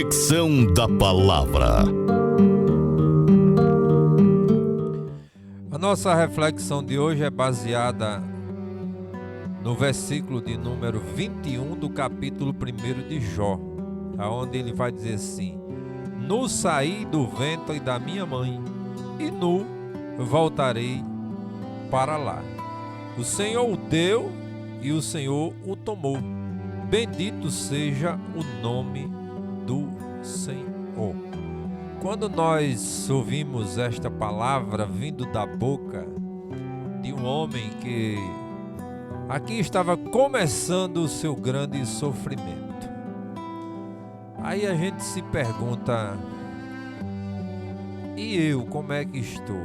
Reflexão da palavra. A nossa reflexão de hoje é baseada no versículo de número 21 do capítulo 1 de Jó, onde ele vai dizer assim: Nu saí do ventre da minha mãe, e nu voltarei para lá. O Senhor o deu e o Senhor o tomou. Bendito seja o nome do Senhor. Quando nós ouvimos esta palavra vindo da boca de um homem que aqui estava começando o seu grande sofrimento, aí a gente se pergunta: e eu, como é que estou?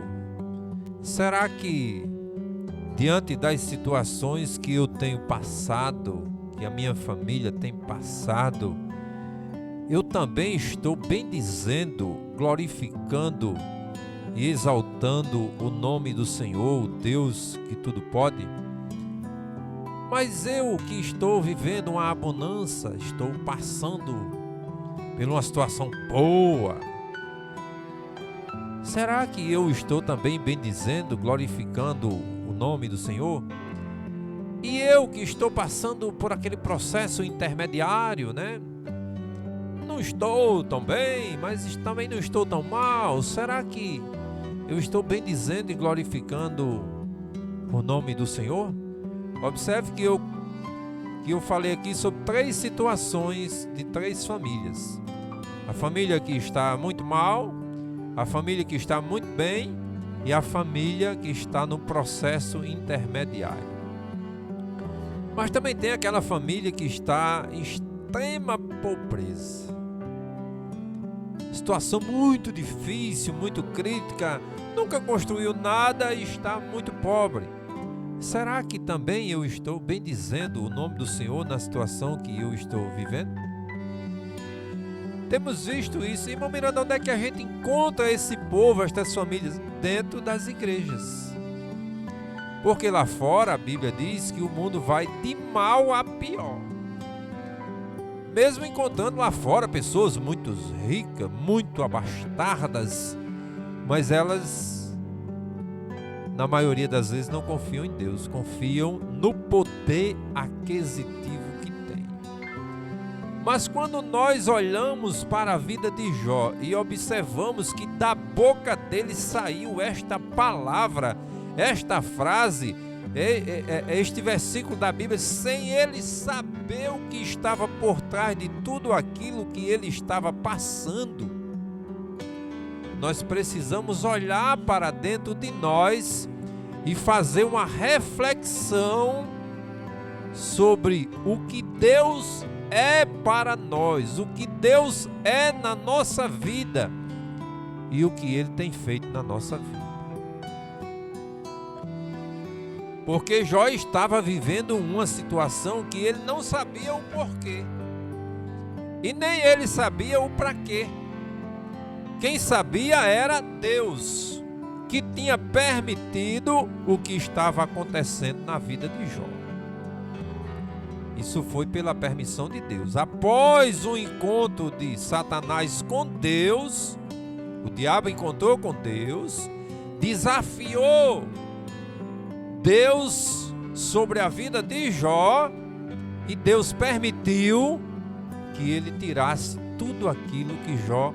Será que diante das situações que eu tenho passado, que a minha família tem passado, eu também estou bendizendo, glorificando e exaltando o nome do Senhor, o Deus que tudo pode? Mas eu que estou vivendo uma abundância, estou passando por uma situação boa, será que eu estou também bendizendo, glorificando o nome do Senhor? E eu que estou passando por aquele processo intermediário, né? Não estou tão bem, mas também não estou tão mal. Será que eu estou bendizendo e glorificando o nome do Senhor? Observe que eu falei aqui sobre 3 situações de 3 famílias. A família que está muito mal, a família que está muito bem e a família que está no processo intermediário. Mas também tem aquela família que está em extrema pobreza. Situação muito difícil, muito crítica, nunca construiu nada e está muito pobre. Será que também eu estou bendizendo o nome do Senhor na situação que eu estou vivendo? Temos visto isso. Irmão Miranda, onde é que a gente encontra esse povo, estas famílias? Dentro das igrejas. Porque lá fora a Bíblia diz que o mundo vai de mal a pior. Mesmo encontrando lá fora pessoas muito ricas, muito abastadas, mas elas, na maioria das vezes, não confiam em Deus, confiam no poder aquisitivo que tem. Mas quando nós olhamos para a vida de Jó e observamos que da boca dele saiu esta palavra, esta frase, este versículo da Bíblia, sem ele saber o que estava por trás de tudo aquilo que ele estava passando, nós precisamos olhar para dentro de nós e fazer uma reflexão sobre o que Deus é para nós, o que Deus é na nossa vida e o que Ele tem feito na nossa vida. Porque Jó estava vivendo uma situação que ele não sabia o porquê. E nem ele sabia o para quê. Quem sabia era Deus, que tinha permitido o que estava acontecendo na vida de Jó. Isso foi pela permissão de Deus. Após o encontro de Satanás com Deus, o diabo encontrou com Deus, desafiou Deus sobre a vida de Jó, e Deus permitiu que ele tirasse tudo aquilo que Jó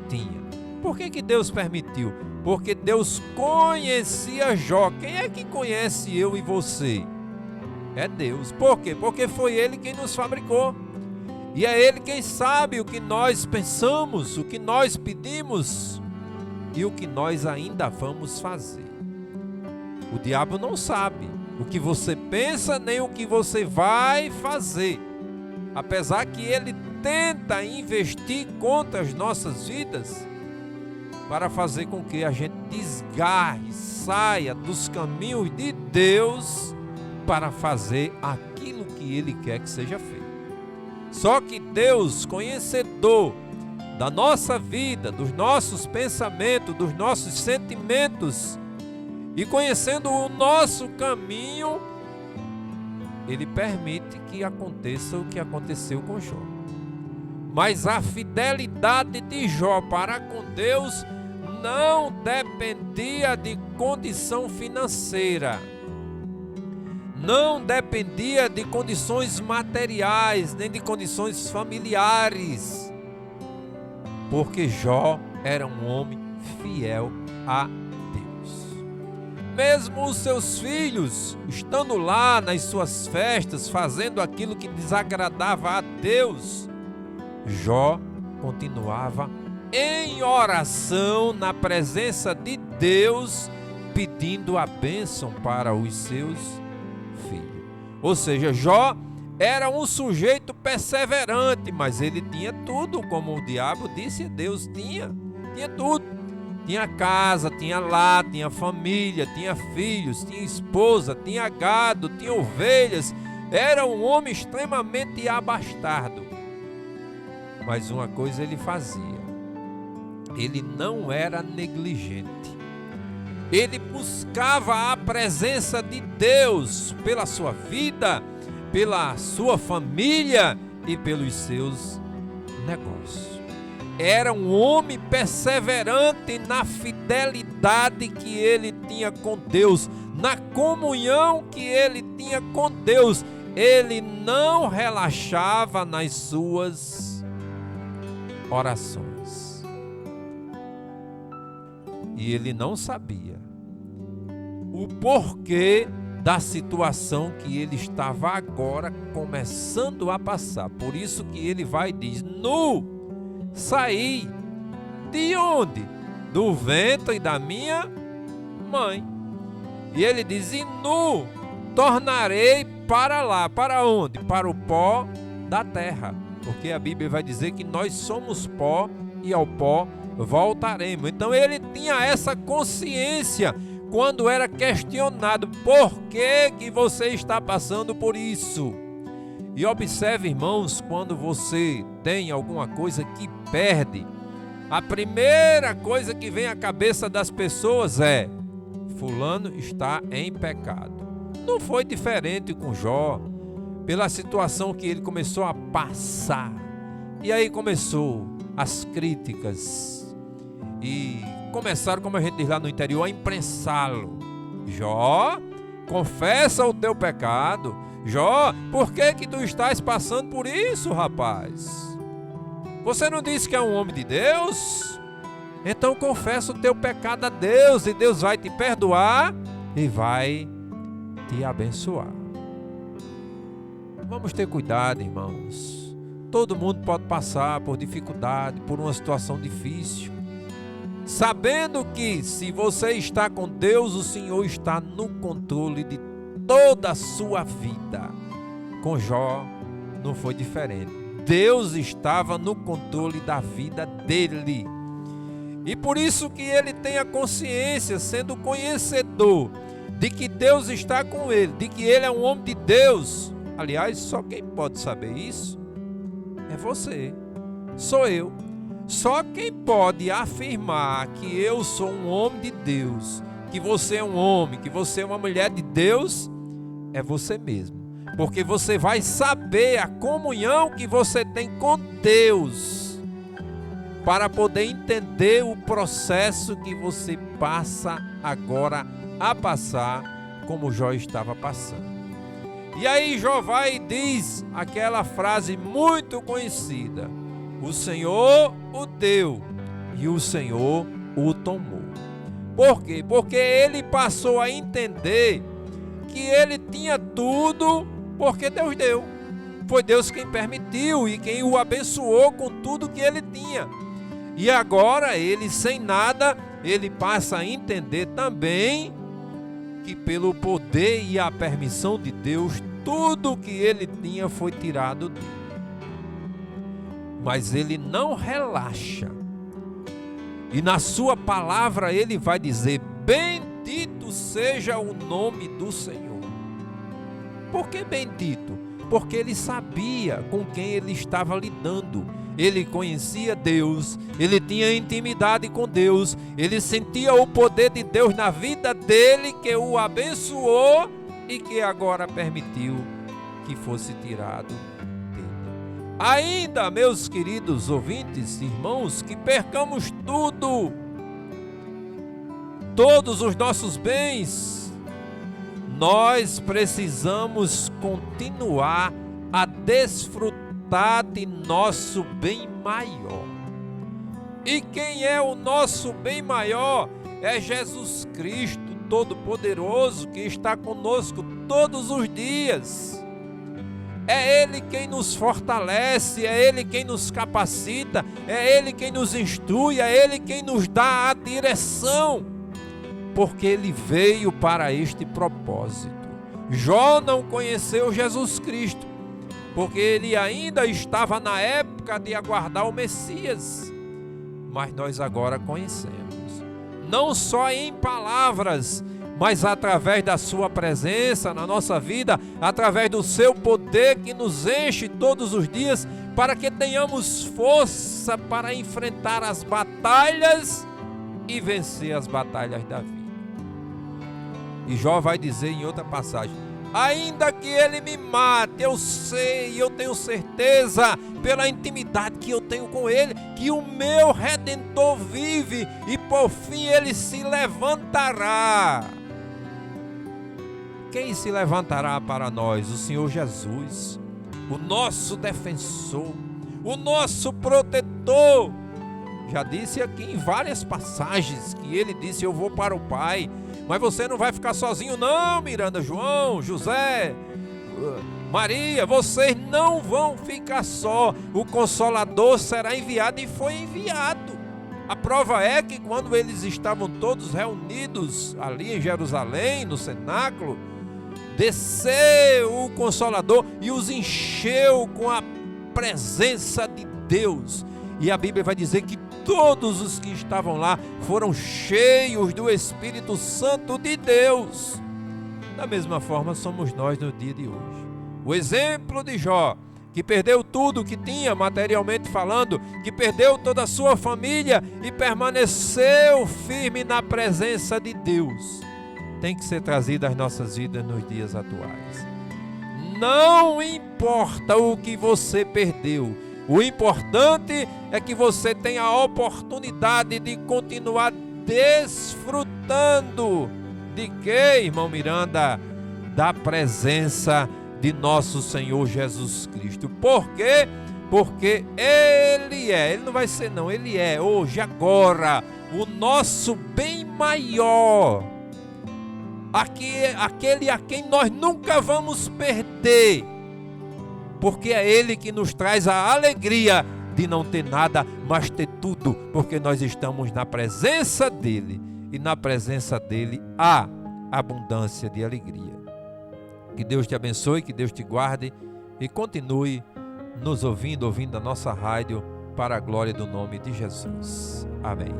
tinha. Por que Deus permitiu? Porque Deus conhecia Jó. Quem é que conhece eu e você? É Deus. Por quê? Porque foi Ele quem nos fabricou. E é Ele quem sabe o que nós pensamos, o que nós pedimos e o que nós ainda vamos fazer. O diabo não sabe o que você pensa nem o que você vai fazer. Apesar que ele tenta investir contra as nossas vidas para fazer com que a gente desgarre, saia dos caminhos de Deus para fazer aquilo que Ele quer que seja feito. Só que Deus, conhecedor da nossa vida, dos nossos pensamentos, dos nossos sentimentos, e conhecendo o nosso caminho, Ele permite que aconteça o que aconteceu com Jó. Mas a fidelidade de Jó para com Deus não dependia de condição financeira, não dependia de condições materiais, nem de condições familiares, porque Jó era um homem fiel a Deus. Mesmo os seus filhos, estando lá nas suas festas, fazendo aquilo que desagradava a Deus, Jó continuava em oração na presença de Deus, pedindo a bênção para os seus filhos. Ou seja, Jó era um sujeito perseverante, mas ele tinha tudo, como o diabo disse a Deus, tinha tudo. Tinha casa, tinha lar, tinha família, tinha filhos, tinha esposa, tinha gado, tinha ovelhas. Era um homem extremamente abastado. Mas uma coisa ele fazia: ele não era negligente. Ele buscava a presença de Deus pela sua vida, pela sua família e pelos seus negócios. Era um homem perseverante na fidelidade que ele tinha com Deus, na comunhão que ele tinha com Deus. Ele não relaxava nas suas orações. E ele não sabia o porquê da situação que ele estava agora começando a passar. Por isso que ele vai e diz: nu saí de onde? Do ventre da minha mãe. E ele diz: e nu tornarei para lá. Para onde? Para o pó da terra. Porque a Bíblia vai dizer que nós somos pó e ao pó voltaremos. Então ele tinha essa consciência quando era questionado: por que você está passando por isso? E observe, irmãos, quando você tem alguma coisa que perde, a primeira coisa que vem à cabeça das pessoas é: fulano está em pecado. Não foi diferente com Jó, pela situação que ele começou a passar. E aí começou as críticas e começaram, como a gente diz lá no interior, a imprensá-lo. Jó, confessa o teu pecado. Jó, por que tu estás passando por isso, rapaz? Você não disse que é um homem de Deus? Então confessa o teu pecado a Deus, e Deus vai te perdoar e vai te abençoar. Vamos ter cuidado, irmãos. Todo mundo pode passar por dificuldade, por uma situação difícil, sabendo que se você está com Deus, o Senhor está no controle de toda a sua vida. Com Jó não foi diferente. Deus estava no controle da vida dele. E por isso que ele tem a consciência, sendo conhecedor de que Deus está com ele, de que ele é um homem de Deus. Aliás, só quem pode saber isso é você, sou eu. Só quem pode afirmar que eu sou um homem de Deus, que você é um homem, que você é uma mulher de Deus, é você mesmo. Porque você vai saber a comunhão que você tem com Deus, para poder entender o processo que você passa agora a passar, como Jó estava passando. E aí Jó vai e diz aquela frase muito conhecida: o Senhor o deu e o Senhor o tomou. Por quê? Porque ele passou a entender que ele tinha tudo porque Deus deu. Foi Deus quem permitiu e quem o abençoou com tudo que ele tinha. E agora ele, sem nada, ele passa a entender também que pelo poder e a permissão de Deus, tudo que ele tinha foi tirado dele. Mas ele não relaxa. E na sua palavra ele vai dizer: bendito seja o nome do Senhor. Por que bendito? Porque ele sabia com quem ele estava lidando. Ele conhecia Deus, ele tinha intimidade com Deus, ele sentia o poder de Deus na vida dele, que o abençoou e que agora permitiu que fosse tirado dele. Ainda, meus queridos ouvintes, irmãos, que percamos tudo, todos os nossos bens, nós precisamos continuar a desfrutar de nosso bem maior. E quem é o nosso bem maior? É Jesus Cristo Todo-Poderoso, que está conosco todos os dias. É Ele quem nos fortalece, é Ele quem nos capacita, é Ele quem nos instrui, é Ele quem nos dá a direção, porque Ele veio para este propósito. Jó não conheceu Jesus Cristo, porque ele ainda estava na época de aguardar o Messias, mas nós agora conhecemos, não só em palavras, mas através da sua presença na nossa vida, através do seu poder que nos enche todos os dias, para que tenhamos força para enfrentar as batalhas e vencer as batalhas da vida. E Jó vai dizer em outra passagem: ainda que ele me mate, eu sei, eu tenho certeza, pela intimidade que eu tenho com ele, que o meu Redentor vive e por fim ele se levantará. Quem se levantará para nós? O Senhor Jesus, o nosso defensor, o nosso protetor. Já disse aqui em várias passagens que ele disse: eu vou para o Pai, mas você não vai ficar sozinho não, Miranda, João, José, Maria, vocês não vão ficar só, o Consolador será enviado, e foi enviado. A prova é que quando eles estavam todos reunidos ali em Jerusalém, no cenáculo, desceu o Consolador e os encheu com a presença de Deus. E a Bíblia vai dizer que todos os que estavam lá foram cheios do Espírito Santo de Deus. Da mesma forma somos nós no dia de hoje. O exemplo de Jó, que perdeu tudo o que tinha materialmente falando, que perdeu toda a sua família e permaneceu firme na presença de Deus, tem que ser trazido às nossas vidas nos dias atuais. Não importa o que você perdeu, o importante é que você tenha a oportunidade de continuar desfrutando de quê, irmão Miranda? Da presença de nosso Senhor Jesus Cristo. Por quê? Porque Ele não vai ser não, Ele é hoje, agora, o nosso bem maior. Aquele a quem nós nunca vamos perder, porque é Ele que nos traz a alegria de não ter nada, mas ter tudo, porque nós estamos na presença dEle, e na presença dEle há abundância de alegria. Que Deus te abençoe, que Deus te guarde, e continue nos ouvindo a nossa rádio, para a glória do nome de Jesus. Amém.